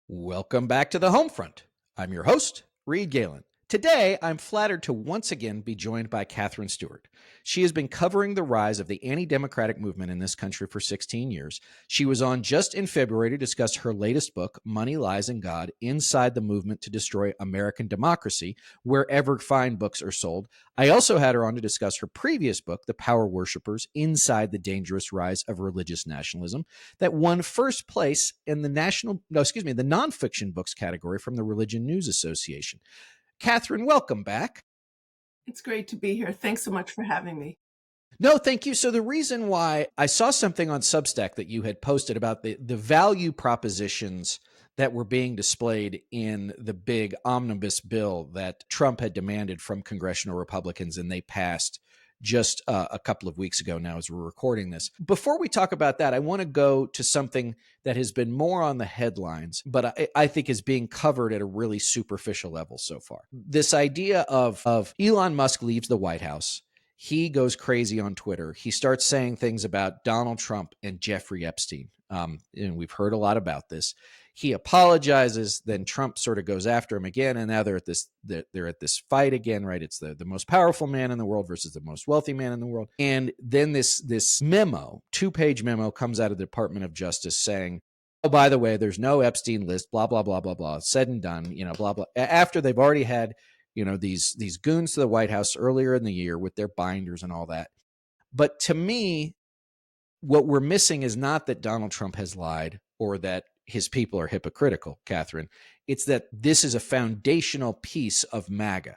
Welcome back to the home front. I'm your host, Reed Galen. Today, I'm flattered to once again be joined by Katherine Stewart. She has been covering the rise of the anti-democratic movement in this country for 16 years. She was on just in February to discuss her latest book, Money, Lies, and God, Inside the Movement to Destroy American Democracy, wherever fine books are sold. I also had her on to discuss her previous book, The Power Worshippers, Inside the Dangerous Rise of Religious Nationalism, that won first place in the the nonfiction books category from the Religion News Association. Katherine, welcome back. It's great to be here. Thanks so much for having me. No, thank you. So the reason why I saw something on Substack that you had posted about the value propositions that were being displayed in the big omnibus bill that Trump had demanded from congressional Republicans, and they passed just a couple of weeks ago now as we're recording this. Before we talk about that, I want to go to something that has been more on the headlines, but I think is being covered at a really superficial level so far. This idea of Elon Musk leaves the White House. He goes crazy on Twitter. He starts saying things about Donald Trump and Jeffrey Epstein. And we've heard a lot about this. He apologizes, then Trump sort of goes after him again, and now they're at this fight again, right? It's the most powerful man in the world versus the most wealthy man in the world. And then this memo, 2-page memo, comes out of the Department of Justice saying, oh, by the way, there's no Epstein list, blah, blah, blah, blah, blah, said and done, blah, blah. After they've already had, these goons to the White House earlier in the year with their binders and all that. But to me, what we're missing is not that Donald Trump has lied or that his people are hypocritical, Katherine. It's that this is a foundational piece of MAGA,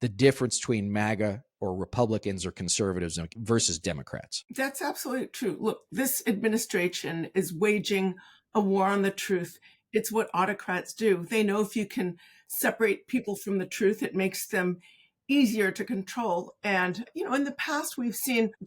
the difference between MAGA or Republicans or conservatives versus Democrats. That's absolutely true. Look, this administration is waging a war on the truth. It's what autocrats do. They know if you can separate people from the truth, it makes them easier to control. And, in the past,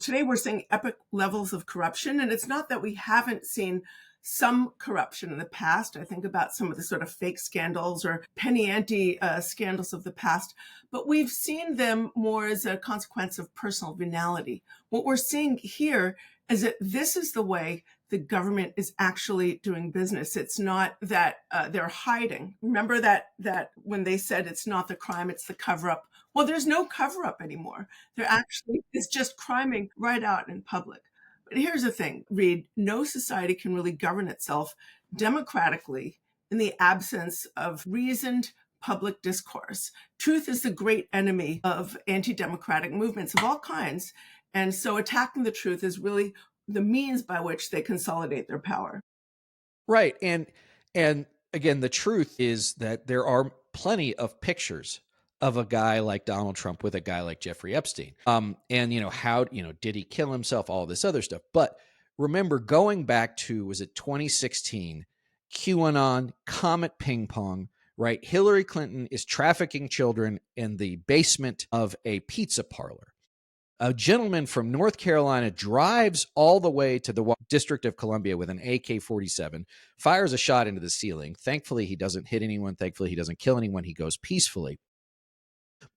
today we're seeing epic levels of corruption. And it's not that we haven't seen some corruption in the past. I think about some of the sort of fake scandals or penny ante scandals of the past, but we've seen them more as a consequence of personal venality. What we're seeing here is that this is the way the government is actually doing business. It's not that they're hiding. Remember that when they said it's not the crime, it's the cover-up. Well, there's no cover-up anymore. It's just criming right out in public. But here's the thing, Reed, no society can really govern itself democratically in the absence of reasoned public discourse. Truth is the great enemy of anti-democratic movements of all kinds. And so attacking the truth is really the means by which they consolidate their power. Right. And again, the truth is that there are plenty of pictures of a guy like Donald Trump with a guy like Jeffrey Epstein. And how, did he kill himself? All this other stuff. But remember, going back to, was it 2016, QAnon, Comet Ping Pong, right? Hillary Clinton is trafficking children in the basement of a pizza parlor. A gentleman from North Carolina drives all the way to the District of Columbia with an AK-47, fires a shot into the ceiling. Thankfully, he doesn't hit anyone. Thankfully, he doesn't kill anyone. He goes peacefully.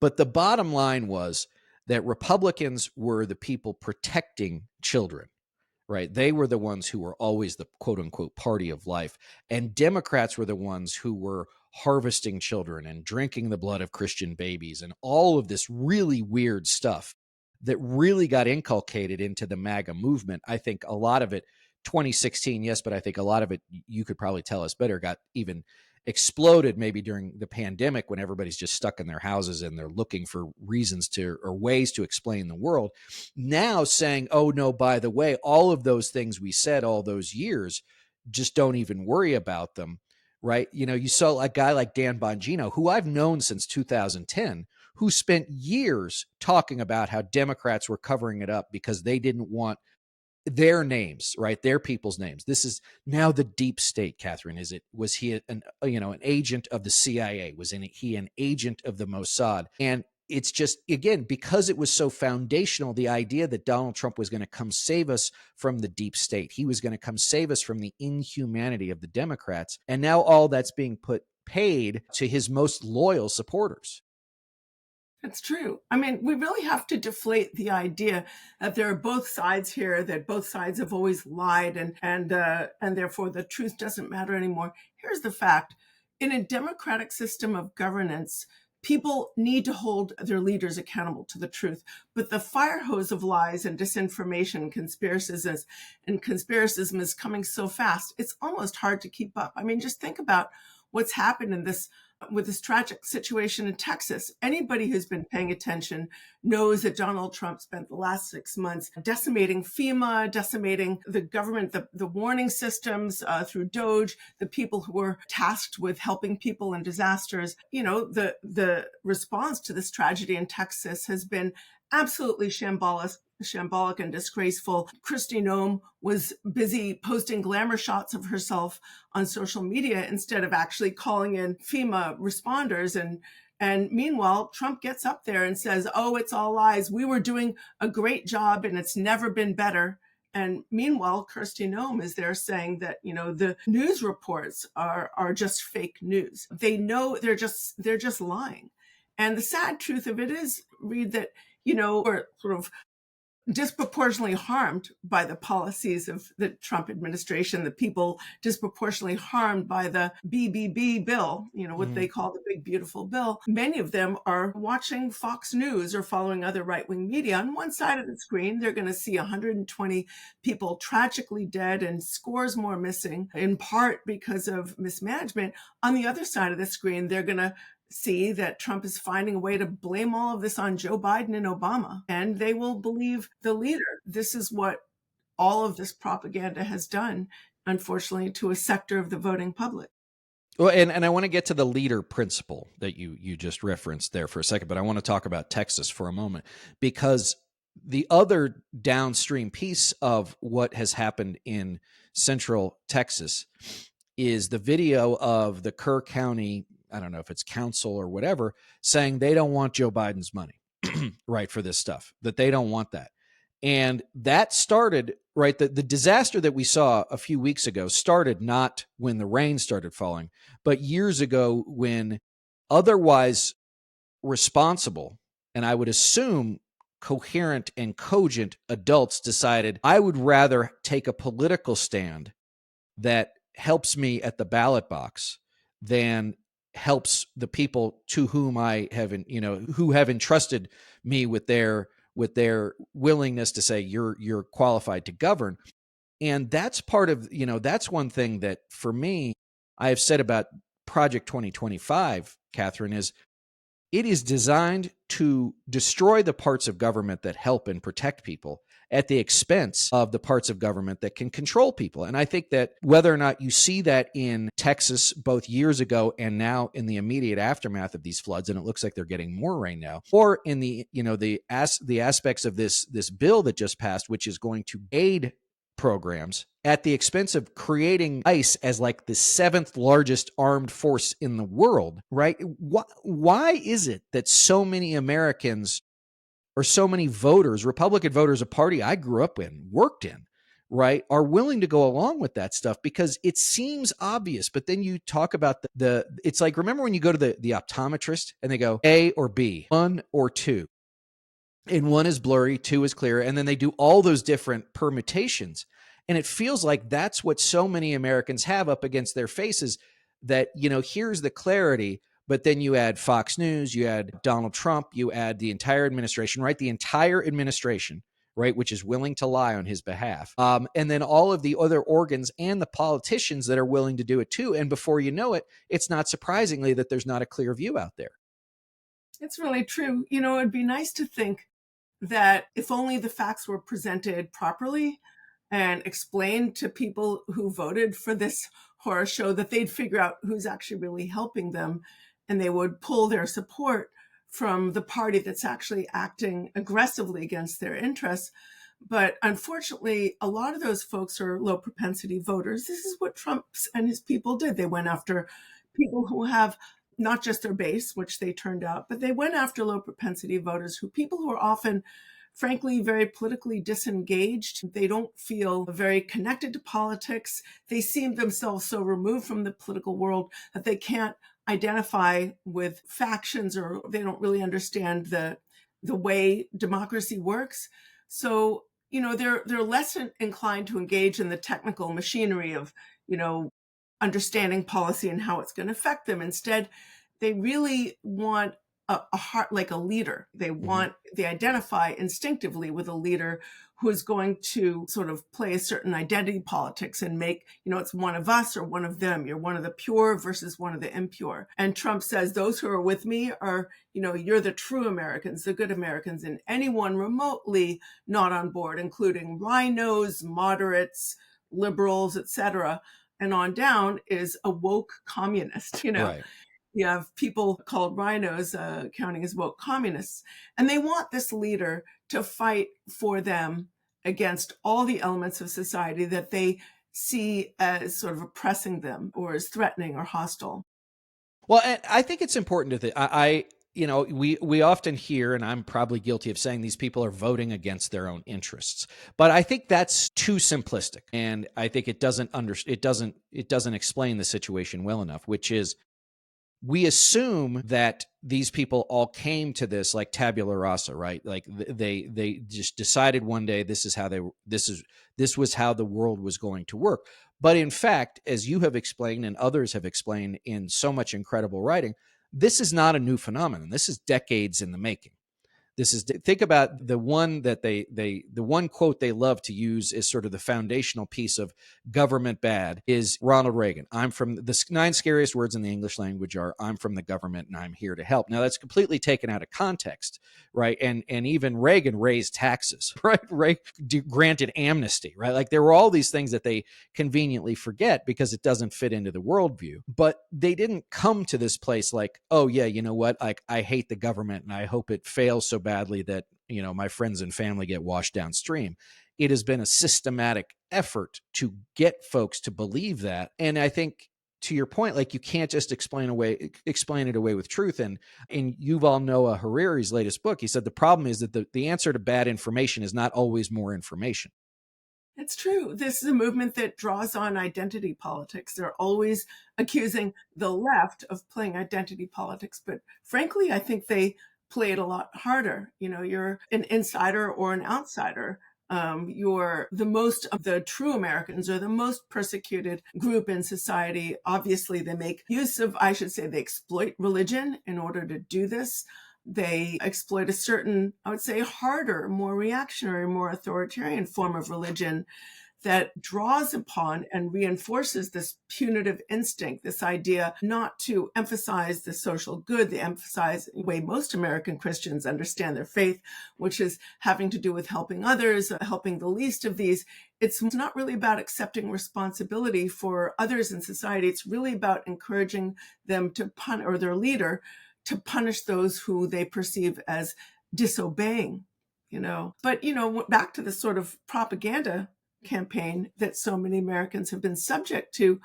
But the bottom line was that Republicans were the people protecting children, right? They were the ones who were always the quote unquote party of life. And Democrats were the ones who were harvesting children and drinking the blood of Christian babies and all of this really weird stuff that really got inculcated into the MAGA movement. I think a lot of it, 2016, yes, but I think a lot of it, you could probably tell us better, got even exploded maybe during the pandemic when everybody's just stuck in their houses and they're looking for reasons to or ways to explain the world. Now saying, oh no, by the way, all of those things we said all those years, just don't even worry about them, right? You saw a guy like Dan Bongino, who I've known since 2010, who spent years talking about how Democrats were covering it up because they didn't want their names, right? Their people's names. This is now the deep state, Katherine. Was he an agent of the CIA? He an agent of the Mossad? And it's just, again, because it was so foundational, the idea that Donald Trump was going to come save us from the deep state. He was going to come save us from the inhumanity of the Democrats. And now all that's being paid to his most loyal supporters. That's true. I mean, we really have to deflate the idea that there are both sides here, that both sides have always lied and therefore the truth doesn't matter anymore. Here's the fact. In a democratic system of governance, people need to hold their leaders accountable to the truth. But the fire hose of lies and disinformation, conspiracism is coming so fast, it's almost hard to keep up. I mean, just think about what's happened in this with this tragic situation in Texas. Anybody who's been paying attention knows that Donald Trump spent the last 6 months decimating FEMA, decimating the government, the warning systems through Doge, the people who were tasked with helping people in disasters. You know, the response to this tragedy in Texas has been absolutely shambolic and disgraceful. Kristi Noem was busy posting glamour shots of herself on social media instead of actually calling in FEMA responders. And meanwhile, Trump gets up there and says, oh, it's all lies. We were doing a great job and it's never been better. And meanwhile, Kristi Noem is there saying that, you know, the news reports are just fake news. They know they're just lying. And the sad truth of it is, Reed, that, you know, we're sort of disproportionately harmed by the policies of the Trump administration, the people disproportionately harmed by the BBB bill, you know, what they call the big, beautiful bill. Many of them are watching Fox News or following other right-wing media. On one side of the screen, they're going to see 120 people tragically dead and scores more missing, in part because of mismanagement. On the other side of the screen, they're going to see that Trump is finding a way to blame all of this on Joe Biden and Obama, and they will believe the leader. This is what all of this propaganda has done, unfortunately, to a sector of the voting public. Well, and I want to get to the leader principle that you just referenced there for a second, but I want to talk about Texas for a moment, because the other downstream piece of what has happened in Central Texas is the video of the Kerr County, I don't know if it's council or whatever, saying they don't want Joe Biden's money, right, for this stuff, that they don't want that. And that started, right, the disaster that we saw a few weeks ago started not when the rain started falling, but years ago when otherwise responsible, and I would assume coherent and cogent adults decided, I would rather take a political stand that helps me at the ballot box than helps the people to whom I have, who have entrusted me with their willingness to say you're qualified to govern. And that's part of, that's one thing that for me, I have said about Project 2025, Katherine, is it is designed to destroy the parts of government that help and protect people at the expense of the parts of government that can control people. And I think that whether or not you see that in Texas both years ago and now in the immediate aftermath of these floods, and it looks like they're getting more rain now, or in the aspects of this bill that just passed, which is going to aid programs at the expense of creating ICE as like the seventh largest armed force in the world, right? Why is it that so many Americans or so many voters, Republican voters, a party I grew up in, worked in, right, are willing to go along with that stuff? Because it seems obvious, but then you talk about it's like, remember when you go to the optometrist and they go A or B, 1 or 2, and 1 is blurry, 2 is clear, and then they do all those different permutations. And it feels like that's what so many Americans have up against their faces, that, here's the clarity, but then you add Fox News, you add Donald Trump, you add the entire administration, right? The entire administration, right, which is willing to lie on his behalf. And then all of the other organs and the politicians that are willing to do it too. And before you know it, it's not surprisingly that there's not a clear view out there. It's really true. You know, it'd be nice to think that if only the facts were presented properly and explained to people who voted for this horror show, that they'd figure out who's actually really helping them, and they would pull their support from the party that's actually acting aggressively against their interests. But unfortunately, a lot of those folks are low propensity voters. This is what Trump and his people did. They went after people who have not just their base, which they turned out, but they went after low propensity voters, people who are often, frankly, very politically disengaged. They don't feel very connected to politics. They seem themselves so removed from the political world that they can't identify with factions, or they don't really understand the way democracy works. So, they're less inclined to engage in the technical machinery of, understanding policy and how it's going to affect them. Instead, they really want a heart, like a leader. Mhm. They identify instinctively with a leader who is going to sort of play a certain identity politics and make, it's one of us or one of them. You're one of the pure versus one of the impure. And Trump says those who are with me are, you're the true Americans, the good Americans, and anyone remotely not on board, including rhinos, moderates, liberals, etc., and on down, is a woke communist. Right. You have people called rhinos counting as woke communists, and they want this leader to fight for them against all the elements of society that they see as sort of oppressing them or as threatening or hostile. Well, and I think it's important to we often hear, and I'm probably guilty of saying, these people are voting against their own interests. But I think that's too simplistic, and I think it doesn't explain the situation well enough. Which is, we assume that these people all came to this like tabula rasa, right? Like they just decided one day this was how the world was going to work. But in fact, as you have explained and others have explained in so much incredible writing, this is not a new phenomenon. This is decades in the making. This is, think about the one that the one quote they love to use is sort of the foundational piece of government bad, is Ronald Reagan. I'm from the 9 scariest words in the English language are I'm from the government and I'm here to help. Now that's completely taken out of context, right? And even Reagan raised taxes, right? Granted amnesty, right? Like there were all these things that they conveniently forget because it doesn't fit into the worldview. But they didn't come to this place like, oh yeah, you know what? Like I hate the government and I hope it fails so badly that my friends and family get washed downstream. It has been a systematic effort to get folks to believe that. And I think, to your point, like you can't just explain it away with truth. And Yuval Noah Harari's latest book, he said the problem is that the answer to bad information is not always more information. It's true. This is a movement that draws on identity politics. They're always accusing the left of playing identity politics. But frankly, I think they play it a lot harder. You're an insider or an outsider. You're the most of the true Americans or the most persecuted group in society. Obviously, they make use of, I should say, they exploit religion in order to do this. They exploit a certain, I would say, harder, more reactionary, more authoritarian form of religion that draws upon and reinforces this punitive instinct, this idea not to emphasize the social good, they emphasize the way most American Christians understand their faith, which is having to do with helping others, helping the least of these. It's not really about accepting responsibility for others in society. It's really about encouraging them to punish, or their leader, to punish those who they perceive as disobeying, But, back to the sort of propaganda campaign that so many Americans have been subject to,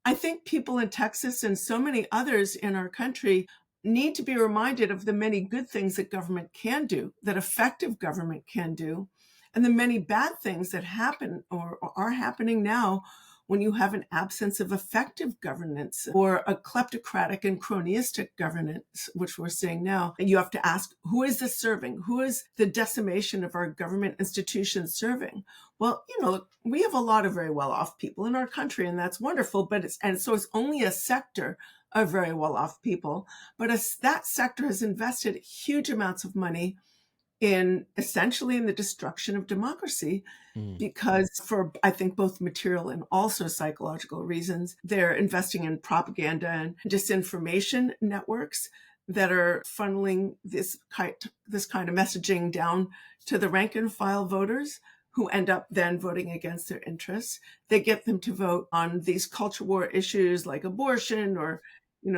I think people in Texas and so many others in our country need to be reminded of the many good things that government can do, that effective government can do, and the many bad things that happen or are happening now when you have an absence of effective governance or a kleptocratic and cronyistic governance, which we're seeing now. And you have to ask, who is this serving? Who is the decimation of our government institutions serving? Well, look, we have a lot of very well-off people in our country, and that's wonderful, but so it's only a sector of very well-off people. But that sector has invested huge amounts of money essentially in the destruction of democracy, Mm. because for, I think, both material and also psychological reasons, they're investing in propaganda and disinformation networks that are funneling this kind of messaging down to the rank and file voters, who end up then voting against their interests. They get them to vote on these culture war issues like abortion or,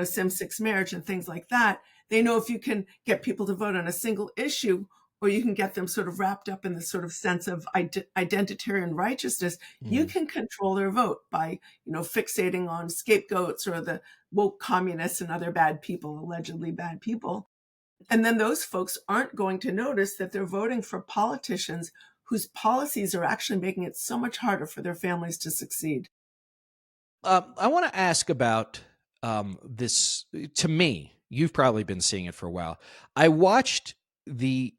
same-sex marriage and things like that. They know if you can get people to vote on a single issue, or you can get them sort of wrapped up in this sort of sense of identitarian righteousness, you Mm. can control their vote by, fixating on scapegoats or the woke communists and other bad people, allegedly bad people. And then those folks aren't going to notice that they're voting for politicians whose policies are actually making it so much harder for their families to succeed. I want to ask about this. To me, you've probably been seeing it for a while. I watched the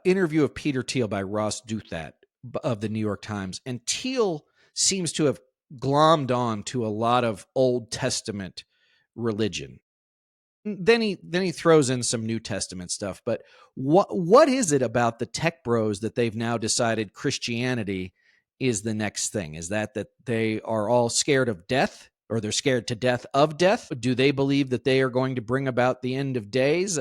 interview of Peter Thiel by Ross Douthat of the New York Times, and Thiel seems to have glommed on to a lot of Old Testament religion. Then he throws in some New Testament stuff. But what is it about the tech bros that they've now decided Christianity is the next thing? Is that they are all scared of death, or they're scared to death of death? Do they believe that they are going to bring about the end of days?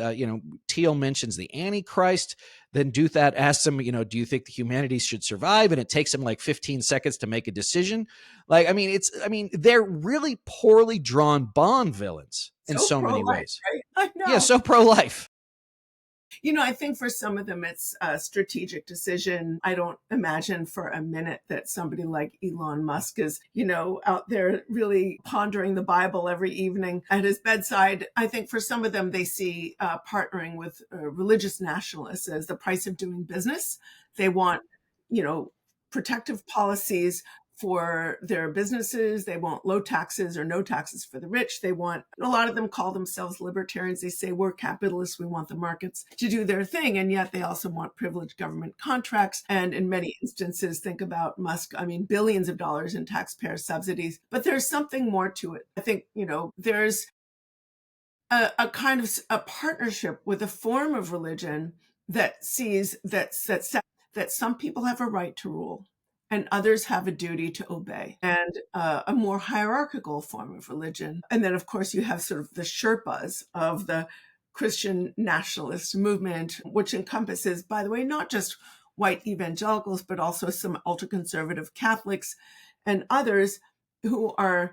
Teal mentions the Antichrist. Then Duthat asks him, do you think the humanities should survive? And it takes him like 15 seconds to make a decision. They're really poorly drawn Bond villains in So so many pro-life, ways. right? I Yeah, know. so pro-life. I think for some of them, it's a strategic decision. I don't imagine for a minute that somebody like Elon Musk is, out there really pondering the Bible every evening at his bedside. I think for some of them, they see partnering with religious nationalists as the price of doing business. They want, protective policies for their businesses. They want low taxes or no taxes for the rich. A lot of them call themselves libertarians. They say we're capitalists. We want the markets to do their thing. And yet they also want privileged government contracts. And in many instances, think about Musk, billions of dollars in taxpayer subsidies. But there's something more to it. I think, there's a kind of a partnership with a form of religion that sees that some people have a right to rule and others have a duty to obey, and a more hierarchical form of religion. And then, of course, you have sort of the Sherpas of the Christian nationalist movement, which encompasses, by the way, not just white evangelicals, but also some ultra-conservative Catholics and others who are,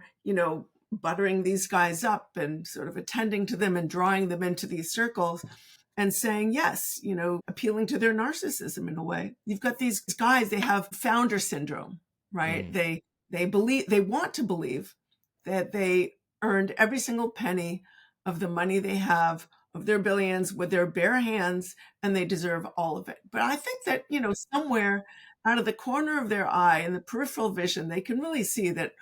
buttering these guys up and sort of attending to them and drawing them into these circles and saying yes, appealing to their narcissism in a way. You've got these guys, they have founder syndrome, right? They want to believe that they earned every single penny of the money they have, of their billions, with their bare hands, and they deserve all of it. But I think that, somewhere out of the corner of their eye, in the peripheral vision, they can really see that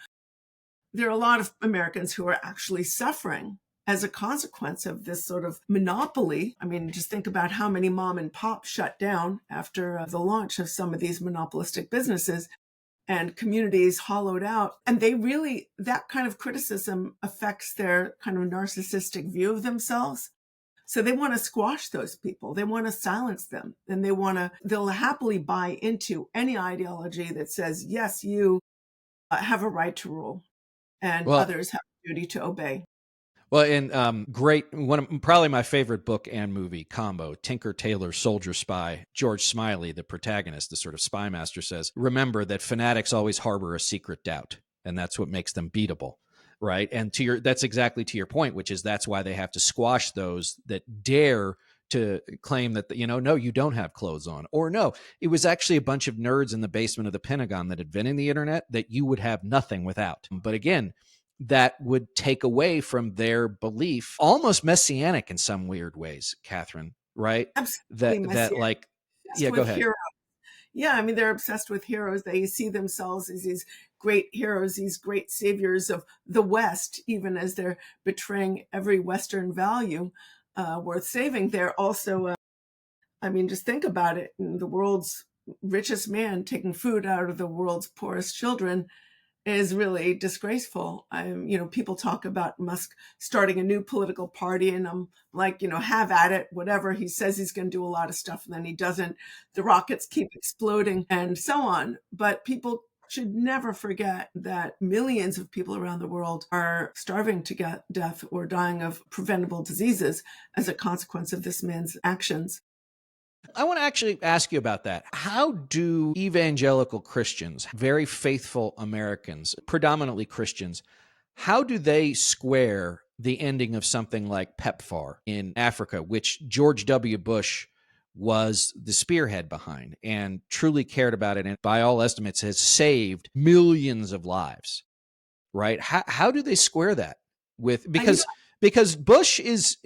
there are a lot of Americans who are actually suffering as a consequence of this sort of monopoly. Just think about how many mom and pop shut down after the launch of some of these monopolistic businesses, and communities hollowed out. And that kind of criticism affects their kind of narcissistic view of themselves. So they want to squash those people. They want to silence them. And they'll happily buy into any ideology that says, yes, you have a right to rule, and Well, others have a duty to obey. Well, in probably my favorite book and movie combo, Tinker Tailor Soldier Spy, George Smiley, the protagonist, the sort of spy master, says, remember that fanatics always harbor a secret doubt, and that's what makes them beatable, right? And that's exactly to your point, which is that's why they have to squash those that dare to claim that, no, you don't have clothes on, or no, it was actually a bunch of nerds in the basement of the Pentagon that invented the internet that you would have nothing without. But again, that would take away from their belief, almost messianic in some weird ways, Catherine, right? Absolutely That messianic. like, yeah, Obsessed go with ahead. heroes. Yeah, they're obsessed with heroes. They see themselves as these great heroes, these great saviors of the West, even as they're betraying every Western value worth saving. They're also, just think about it. The world's richest man taking food out of the world's poorest children is really disgraceful. People talk about Musk starting a new political party, and I'm like, have at it, whatever. He says he's going to do a lot of stuff, and then he doesn't. The rockets keep exploding and so on. But people should never forget that millions of people around the world are starving to death or dying of preventable diseases as a consequence of this man's actions. I want to actually ask you about that. How do evangelical Christians, very faithful Americans, predominantly Christians, how do they square the ending of something like PEPFAR in Africa, which George W. Bush was the spearhead behind and truly cared about it, and by all estimates has saved millions of lives, right? How do they square that with, because Bush is,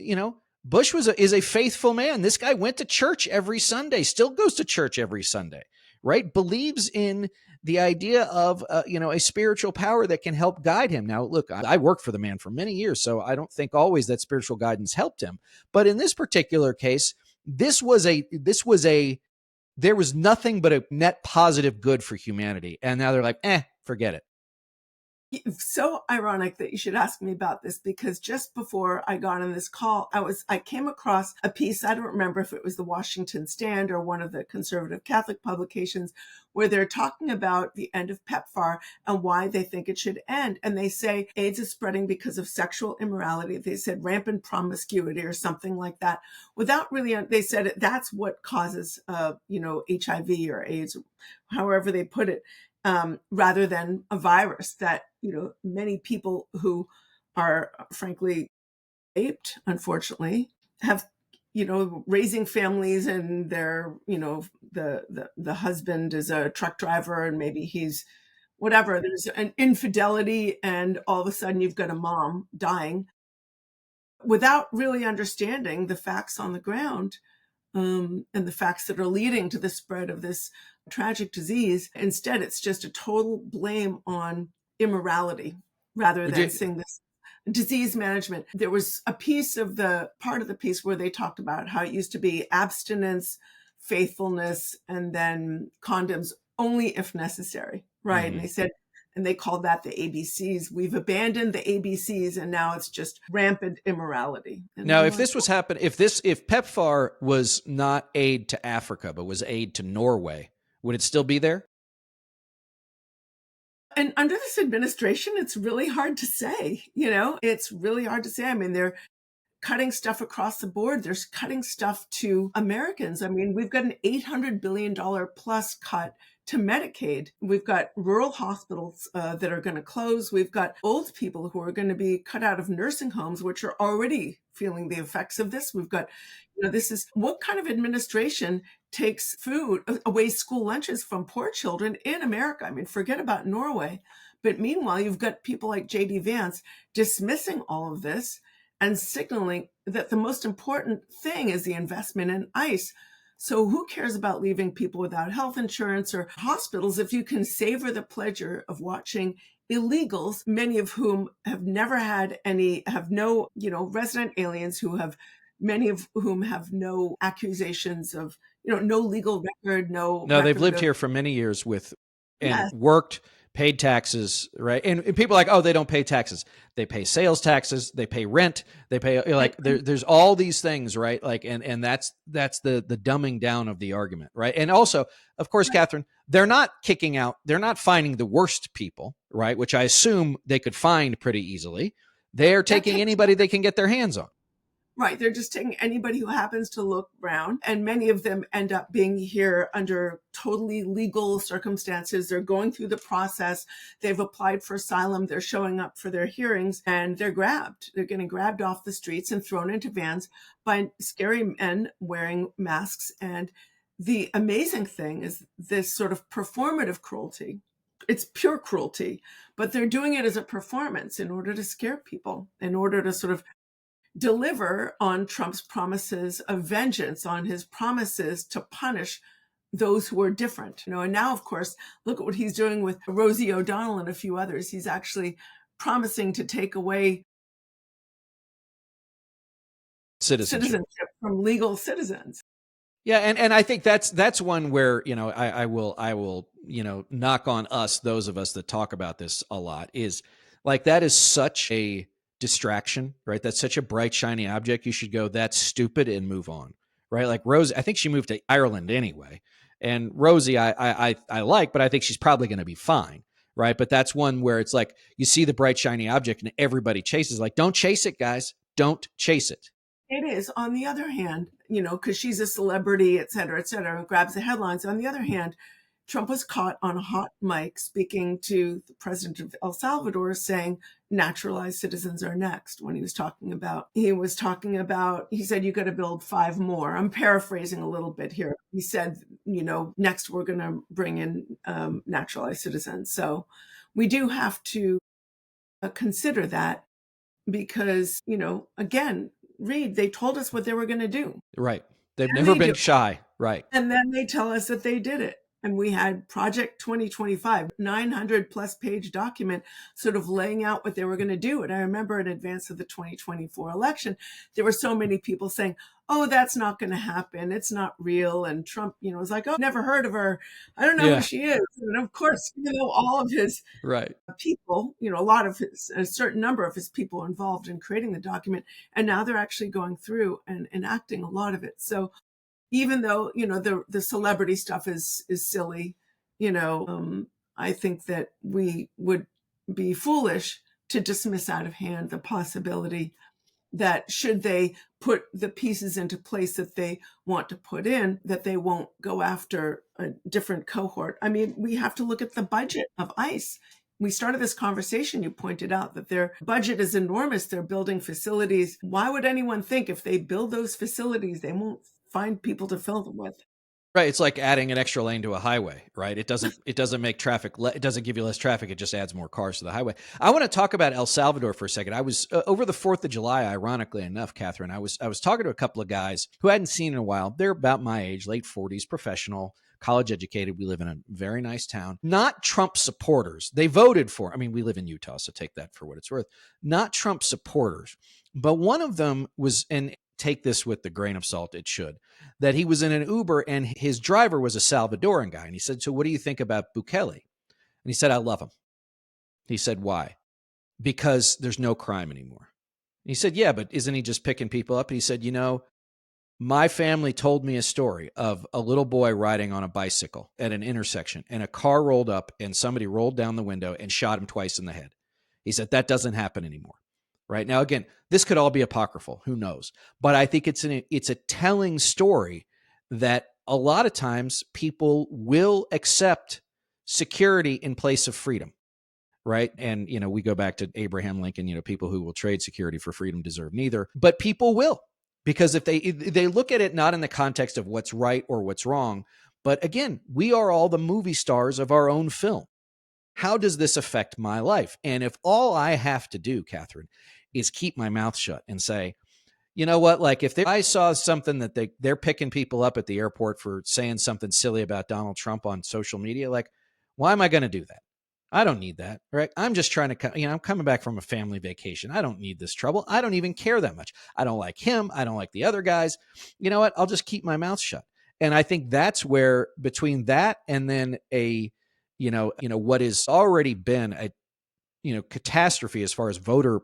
Bush is a faithful man. This guy went to church every Sunday, still goes to church every Sunday, right? Believes in the idea of a spiritual power that can help guide him. Now, look, I worked for the man for many years, so I don't think always that spiritual guidance helped him. But in this particular case, there was nothing but a net positive good for humanity, and now they're like, forget it. So ironic that you should ask me about this, because just before I got on this call, I came across a piece. I don't remember if it was the Washington Stand or one of the conservative Catholic publications, where they're talking about the end of PEPFAR and why they think it should end. And they say AIDS is spreading because of sexual immorality. They said rampant promiscuity or something like that, without really. They said that's what causes, HIV or AIDS, however they put it, rather than a virus that, many people who are frankly aped, unfortunately, have, raising families, and they're, the husband is a truck driver, and maybe he's whatever. There's an infidelity, and all of a sudden you've got a mom dying without really understanding the facts on the ground, and the facts that are leading to the spread of this tragic disease. Instead, it's just a total blame on immorality rather Would than you, seeing this disease management. There was a piece of the part of the piece where they talked about how it used to be abstinence, faithfulness, and then condoms only if necessary, right? And mhm. they said, and they called that the ABCs. We've abandoned the ABCs, and now it's just rampant immorality. And Now, I'm if like, this was happen, if PEPFAR was not aid to Africa, but was aid to Norway, would it still be there? and under this administration, it's really hard to say. It's really hard to say. I mean, they're cutting stuff across the board. They're cutting stuff to Americans. I mean, we've got an $800 billion plus cut to Medicaid. We've got rural hospitals that are going to close. We've got old people who are going to be cut out of nursing homes, which are already feeling the effects of this. We've got, this is what kind of administration takes food away, school lunches from poor children in America. I mean, forget about Norway. But meanwhile, you've got people like J.D. Vance dismissing all of this and signaling that the most important thing is the investment in ICE. So who cares about leaving people without health insurance or hospitals if you can savor the pleasure of watching illegals, many of whom have never had any, have no, resident aliens who have, many of whom have no accusations of, no legal record, no No, they've record lived of, here for many years with and yes, worked, paid taxes, right? And people are like, oh, they don't pay taxes. They pay sales taxes, they pay rent, they pay and, like there's all these things, right? Like and that's the dumbing down of the argument, right? And also, of course, Catherine, they're not kicking out, they're not finding the worst people, right? Which I assume they could find pretty easily. They're that taking can't. anybody they can get their hands on. Right. They're just taking anybody who happens to look brown. And many of them end up being here under totally legal circumstances. They're going through the process. They've applied for asylum. They're showing up for their hearings, and they're grabbed. They're getting grabbed off the streets and thrown into vans by scary men wearing masks. And the amazing thing is this sort of performative cruelty. It's pure cruelty, but they're doing it as a performance in order to scare people, in order to sort of deliver on Trump's promises of vengeance, on his promises to punish those who are different. And now, of course, look at what he's doing with Rosie O'Donnell and a few others. He's actually promising to take away Citizenship. citizenship from legal citizens. Yeah, and I think that's one where I will knock on us, those of us that talk about this a lot, is like that is such a distraction, right? That's such a bright shiny object. You should go, that's stupid, and move on, right? Like Rosie, I think she moved to Ireland anyway, and Rosie I like, but I think she's probably going to be fine, right? But that's one where it's like you see the bright shiny object and everybody chases. Like, don't chase it, guys. Don't chase it. It is. On the other hand, because she's a celebrity, et cetera, and grabs the headlines. On the other hand, Trump was caught on a hot mic speaking to the president of El Salvador, saying naturalized citizens are next. When he said, you got to build five more. I'm paraphrasing a little bit here. He said, next we're going to bring in naturalized citizens. So we do have to consider that, because, again, Reed, they told us what they were going to do. Right. They've And never they do been it. shy. Right. And then they tell us that they did it. And we had Project 2025, 900 plus page document sort of laying out what they were going to do. And I remember in advance of the 2024 election, there were so many people saying, oh, that's not going to happen. It's not real. And Trump, was like, oh, never heard of her. I don't know who Yeah. she is. And of course, all of his Right. people, a lot of a certain number of his people involved in creating the document. And now they're actually going through and enacting a lot of it. So even though, the celebrity stuff is silly, I think that we would be foolish to dismiss out of hand the possibility that should they put the pieces into place that they want to put in, that they won't go after a different cohort. I mean, we have to look at the budget of ICE. We started this conversation, you pointed out that their budget is enormous. They're building facilities. Why would anyone think if they build those facilities, they won't find people to fill them with? Right. It's like adding an extra lane to a highway, right? It doesn't make traffic, it doesn't give you less traffic. It just adds more cars to the highway. I want to talk about El Salvador for a second. I was over the 4th of July, ironically enough, Catherine, I was talking to a couple of guys who I hadn't seen in a while. They're about my age, late 40s, professional, college educated. We live in a very nice town. Not Trump supporters. They voted for, I mean, we live in Utah, so take that for what it's worth. Not Trump supporters. But one of them was, and take this with the grain of salt, it should, that he was in an Uber and his driver was a Salvadoran guy. And he said, so what do you think about Bukele? And he said, I love him. He said, why? Because there's no crime anymore. And he said, yeah, but isn't he just picking people up? And he said, my family told me a story of a little boy riding on a bicycle at an intersection and a car rolled up and somebody rolled down the window and shot him twice in the head. He said, that doesn't happen anymore. Right now, again, this could all be apocryphal. Who knows? But I think it's a telling story that a lot of times people will accept security in place of freedom. Right. And, we go back to Abraham Lincoln, people who will trade security for freedom deserve neither. But people will, because if they look at it not in the context of what's right or what's wrong, but again, we are all the movie stars of our own film. How does this affect my life? And if all I have to do, Catherine, is keep my mouth shut and say, you know what, like if I saw something that they're picking people up at the airport for saying something silly about Donald Trump on social media, like, why am I going to do that? I don't need that, right? I'm just trying to, I'm coming back from a family vacation. I don't need this trouble. I don't even care that much. I don't like him. I don't like the other guys. You know what? I'll just keep my mouth shut. And I think that's where between that and then what has already been a, catastrophe as far as voter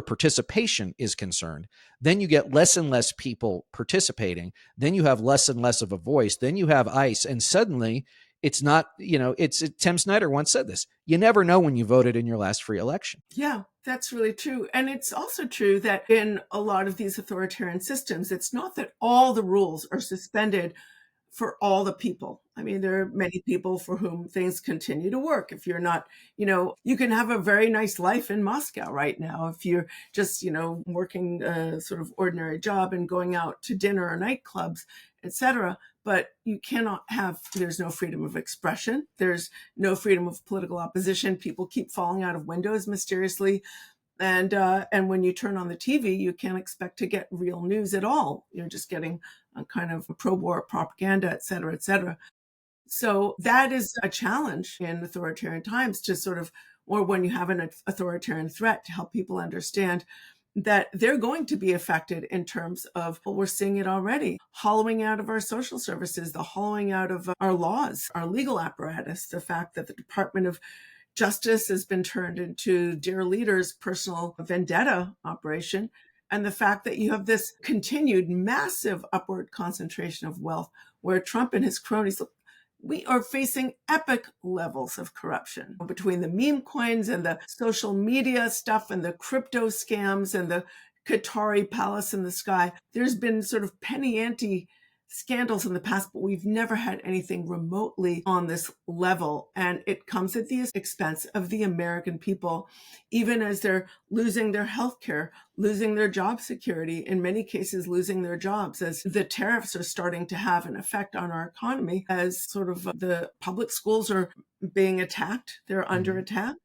participation is concerned, then you get less and less people participating. Then you have less and less of a voice. Then you have ICE. And suddenly it's not, Tim Snyder once said this, you never know when you voted in your last free election. Yeah, that's really true. And it's also true that in a lot of these authoritarian systems, it's not that all the rules are suspended for all the people. I mean, there are many people for whom things continue to work. If you're not, you can have a very nice life in Moscow right now. If you're just, working a sort of ordinary job and going out to dinner or nightclubs, etc. But you cannot there's no freedom of expression. There's no freedom of political opposition. People keep falling out of windows mysteriously. And when you turn on the TV, you can't expect to get real news at all. You're just getting a kind of pro-war propaganda, et cetera, et cetera. So that is a challenge in authoritarian times to sort of, or when you have an authoritarian threat, to help people understand that they're going to be affected in terms of, well, we're seeing it already, hollowing out of our social services, the hollowing out of our laws, our legal apparatus, the fact that the Department of Justice has been turned into dear leader's personal vendetta operation. And the fact that you have this continued massive upward concentration of wealth where Trump and his cronies, we are facing epic levels of corruption between the meme coins and the social media stuff and the crypto scams and the Qatari palace in the sky. There's been sort of penny ante scandals in the past, but we've never had anything remotely on this level. And it comes at the expense of the American people, even as they're losing their health care, losing their job security, in many cases losing their jobs, as the tariffs are starting to have an effect on our economy, as sort of the public schools are being attacked. They're under attack.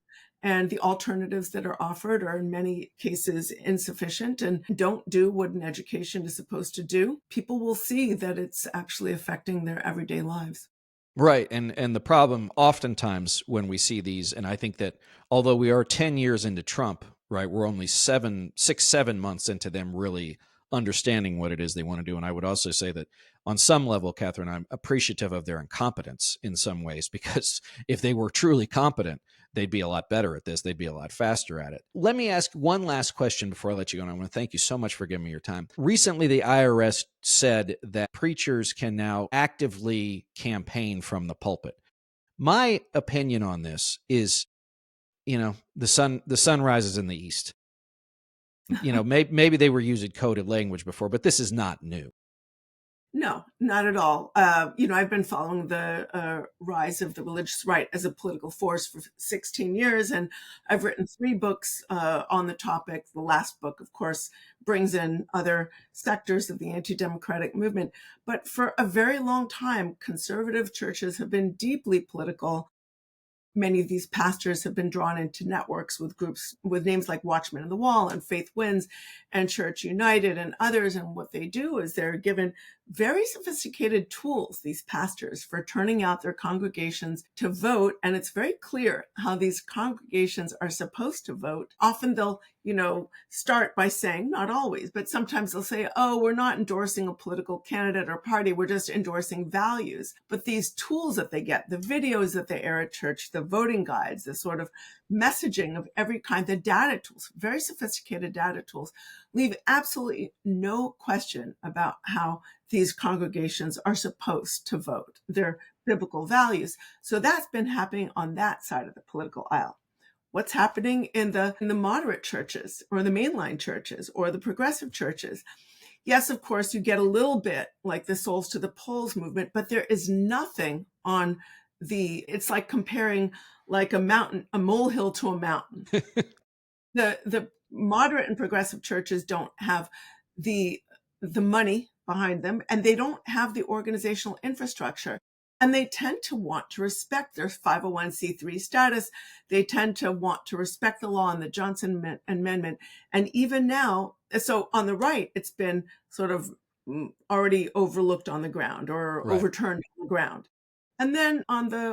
and the alternatives that are offered are in many cases insufficient and don't do what an education is supposed to do, people will see that it's actually affecting their everyday lives. Right. And the problem oftentimes when we see these, and I think that although we are 10 years into Trump, right, we're only 7 months into them really understanding what it is they want to do. And I would also say that on some level, Catherine, I'm appreciative of their incompetence in some ways, because if they were truly competent, they'd be a lot better at this. They'd be a lot faster at it. Let me ask one last question before I let you go. And I want to thank you so much for giving me your time. Recently, the IRS said that preachers can now actively campaign from the pulpit. My opinion on this is, the sun rises in the east. Maybe they were using coded language before, but this is not new. No, not at all. I've been following the rise of the religious right as a political force for 16 years, and I've written 3 books on the topic. The last book, of course, brings in other sectors of the anti-democratic movement. But for a very long time, conservative churches have been deeply political. Many of these pastors have been drawn into networks with groups with names like Watchmen on the Wall and Faith Wins and Church United and others. And what they do is they're given very sophisticated tools, these pastors, for turning out their congregations to vote. And it's very clear how these congregations are supposed to vote. Often they'll, start by saying, not always, but sometimes they'll say, oh, we're not endorsing a political candidate or party, we're just endorsing values. But these tools that they get, the videos that they air at church, the voting guides, the sort of messaging of every kind, the data tools, very sophisticated data tools, leave absolutely no question about how these congregations are supposed to vote, their biblical values. So that's been happening on that side of the political aisle. What's happening in the moderate churches or the mainline churches or the progressive churches? Yes, of course, you get a little bit like the Souls to the Polls movement, but there is nothing on it's like comparing like a molehill to a mountain. The moderate and progressive churches don't have the money behind them, and they don't have the organizational infrastructure. And they tend to want to respect their 501c3 status. They tend to want to respect the law and the Johnson Amendment. And even now, so on the right, it's been sort of already overlooked on the ground or Right. overturned on the ground. And then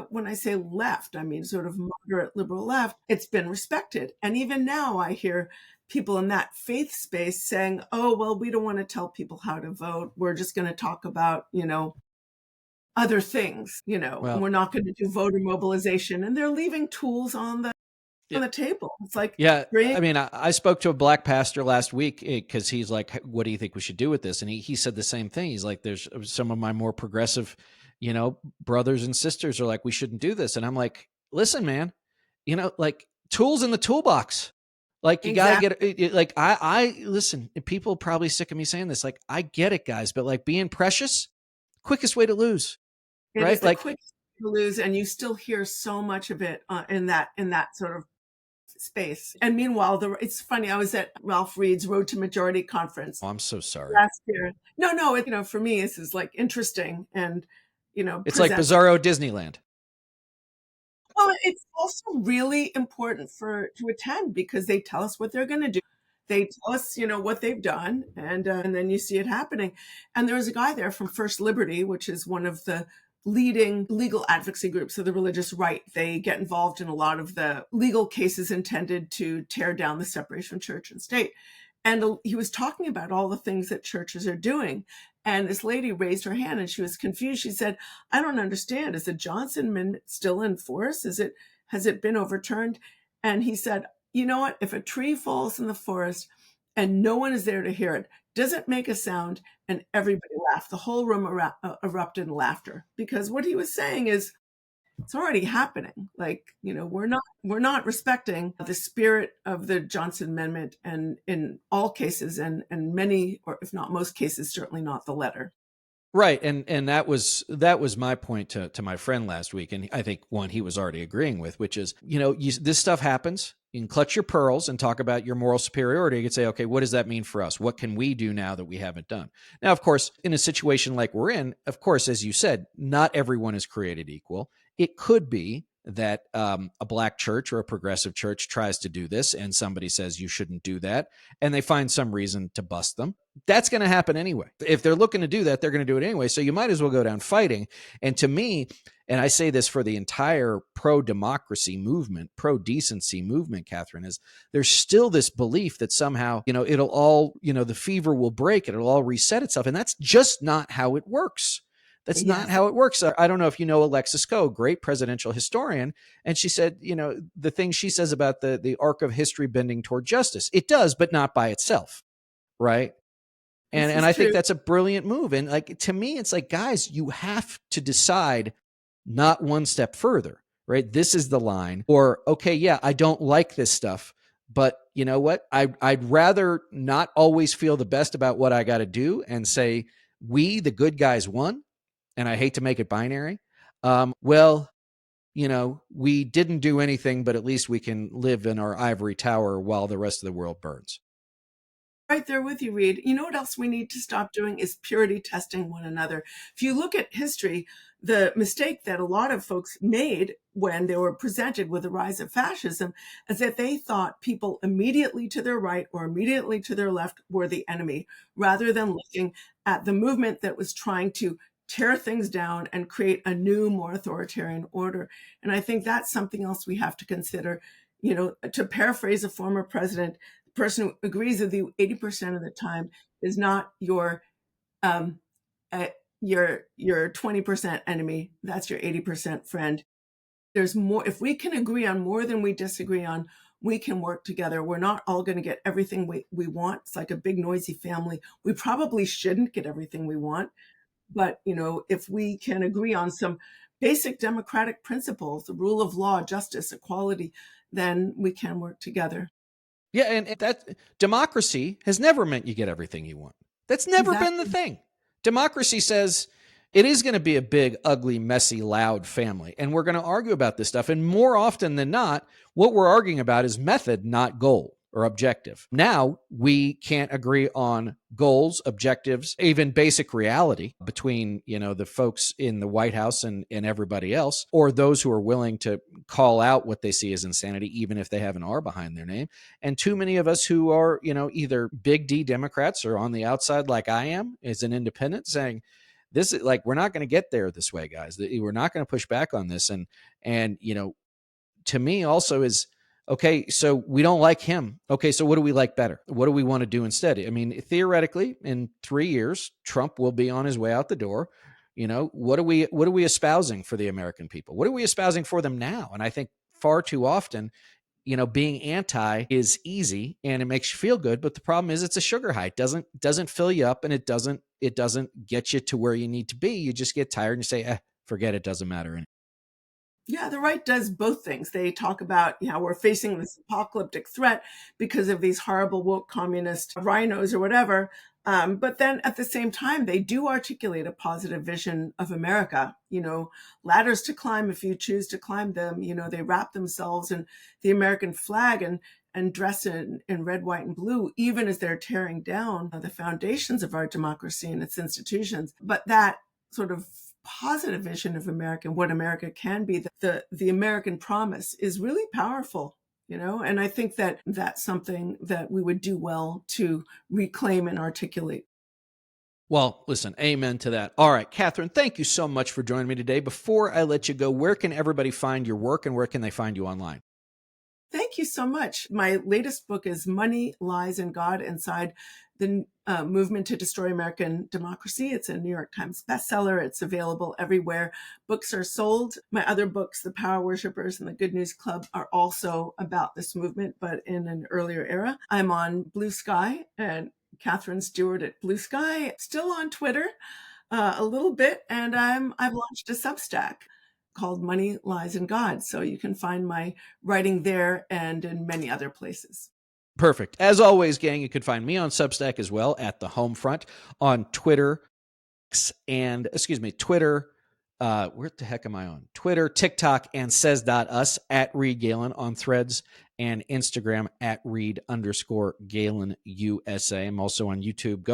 when I say left, I mean sort of moderate liberal left, it's been respected. And even now I hear people in that faith space saying, oh, well, we don't want to tell people how to vote. We're just going to talk about, other things, and Well, we're not going to do voter mobilization. And they're leaving tools on yeah. the table. It's like, Yeah, bring. I mean, I spoke to a black pastor last week because he's like, "What do you think we should do with this?" And he said the same thing. He's like, "There's some of my more progressive, brothers and sisters are like, we shouldn't do this." And I'm like, "Listen, man, like tools in the toolbox. Like you got to Exactly. get it. Like I listen. People are probably sick of me saying this. Like I get it, guys, but like being precious, quickest way to lose, It is right? the Like, quick to lose, and you still hear so much of it in that sort of space. And meanwhile, it's funny. I was at Ralph Reed's Road to Majority conference oh, I'm so sorry. last year. No, for me, this is like interesting and It's like presents. Bizarro Disneyland. Well, it's also really important to attend because they tell us what they're going to do. They tell us, what they've done, and then you see it happening. And there was a guy there from First Liberty, which is one of the leading legal advocacy groups of the religious right. They get involved in a lot of the legal cases intended to tear down the separation of church and state. And he was talking about all the things that churches are doing. And this lady raised her hand and she was confused. She said, I don't understand. Is the Johnson Amendment still in force? Has it been overturned? And he said, you know what? If a tree falls in the forest and no one is there to hear it, does it make a sound? And everybody laughed. The whole room erupted in laughter because what he was saying is it's already happening. Like, we're not respecting the spirit of the Johnson Amendment, and in all cases, and many, or if not most cases, certainly not the letter. Right, and that was my point to my friend last week, and I think one he was already agreeing with, which is this stuff happens. You can clutch your pearls and talk about your moral superiority. You can say, okay, what does that mean for us? What can we do now that we haven't done? Now, of course, in a situation like we're in, of course, as you said, not everyone is created equal. It could be that a black church or a progressive church tries to do this and somebody says you shouldn't do that, and they find some reason to bust them. That's going to happen anyway. If they're looking to do that, they're going to do it anyway. So you might as well go down fighting. And to me, and I say this for the entire pro-democracy movement, pro-decency movement, Catherine, is there's still this belief that somehow, it'll all, the fever will break, it'll all reset itself. And that's just not how it works. That's not Yes. how it works. I don't know if you know Alexis Coe, great presidential historian, and she said, the thing she says about the arc of history bending toward justice, it does, but not by itself, right? And This and is I think true. that's a brilliant move. And like to me, it's like, guys, you have to decide not one step further, right? This is the line. Or, okay, yeah, I don't like this stuff, but you know what? I'd rather not always feel the best about what I got to do and say, we, the good guys, won. And I hate to make it binary. Well, we didn't do anything, but at least we can live in our ivory tower while the rest of the world burns. Right there with you, Reed. You know what else we need to stop doing is purity testing one another. If you look at history, the mistake that a lot of folks made when they were presented with the rise of fascism is that they thought people immediately to their right or immediately to their left were the enemy, rather than looking at the movement that was trying to tear things down and create a new, more authoritarian order. And I think that's something else we have to consider. To paraphrase a former president, person who agrees with you 80% of the time is not um, uh, your 20% enemy. That's your 80% friend. There's more. If we can agree on more than we disagree on, we can work together. We're not all going to get everything we want. It's like a big noisy family. We probably shouldn't get everything we want, but if we can agree on some basic democratic principles, the rule of law, justice, equality, then we can work together. Yeah, and that democracy has never meant you get everything you want. That's never been the Exactly. thing. Democracy says it is going to be a big, ugly, messy, loud family, and we're going to argue about this stuff. And more often than not, what we're arguing about is method, not goal or objective. Now we can't agree on goals, objectives, even basic reality between, the folks in the White House and everybody else, or those who are willing to call out what they see as insanity, even if they have an R behind their name. And too many of us who are, either big D Democrats or on the outside, like I am, as an independent, saying, this is like, we're not going to get there this way, guys. We're not going to push back on this. And, to me also is, okay, so we don't like him. Okay, so what do we like better? What do we want to do instead? I mean, theoretically, in 3 years, Trump will be on his way out the door. What are we espousing for the American people? What are we espousing for them now? And I think far too often, being anti is easy and it makes you feel good, but the problem is it's a sugar high. It doesn't fill you up, and it doesn't get you to where you need to be. You just get tired and you say, forget it, doesn't matter. Yeah, the right does both things. They talk about how we're facing this apocalyptic threat because of these horrible woke communist rhinos or whatever. But then at the same time, they do articulate a positive vision of America. Ladders to climb if you choose to climb them. They wrap themselves in the American flag and dress in red, white, and blue, even as they're tearing down the foundations of our democracy and its institutions. But that sort of positive vision of America, what America can be, the American promise is really powerful, and I think that that's something that we would do well to reclaim and articulate. Well, listen, amen to that. All right, Catherine, thank you so much for joining me today. Before I let you go, where can everybody find your work and where can they find you online? Thank you so much. My latest book is Money, Lies, and God Inside the Movement to Destroy American Democracy. It's a New York Times bestseller. It's available everywhere books are sold. My other books, The Power Worshippers and The Good News Club, are also about this movement, but in an earlier era. I'm on Blue Sky and Katherine Stewart at Blue Sky, still on Twitter a little bit, and I've launched a Substack called Money, Lies, and God. So you can find my writing there and in many other places. Perfect. As always, gang, you can find me on Substack as well at the home front on Twitter Twitter. Where the heck am I on? Twitter, TikTok, and says.us at Reed Galen on Threads and Instagram at Reed_Galen USA. I'm also on YouTube.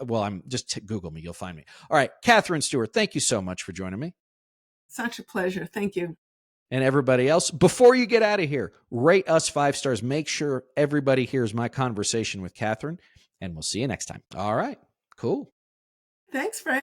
Well, I'm just Google me. You'll find me. All right. Katherine Stewart, thank you so much for joining me. Such a pleasure. Thank you. And everybody else, before you get out of here, rate us 5 stars. Make sure everybody hears my conversation with Katherine, and we'll see you next time. All right, cool. Thanks, Frank.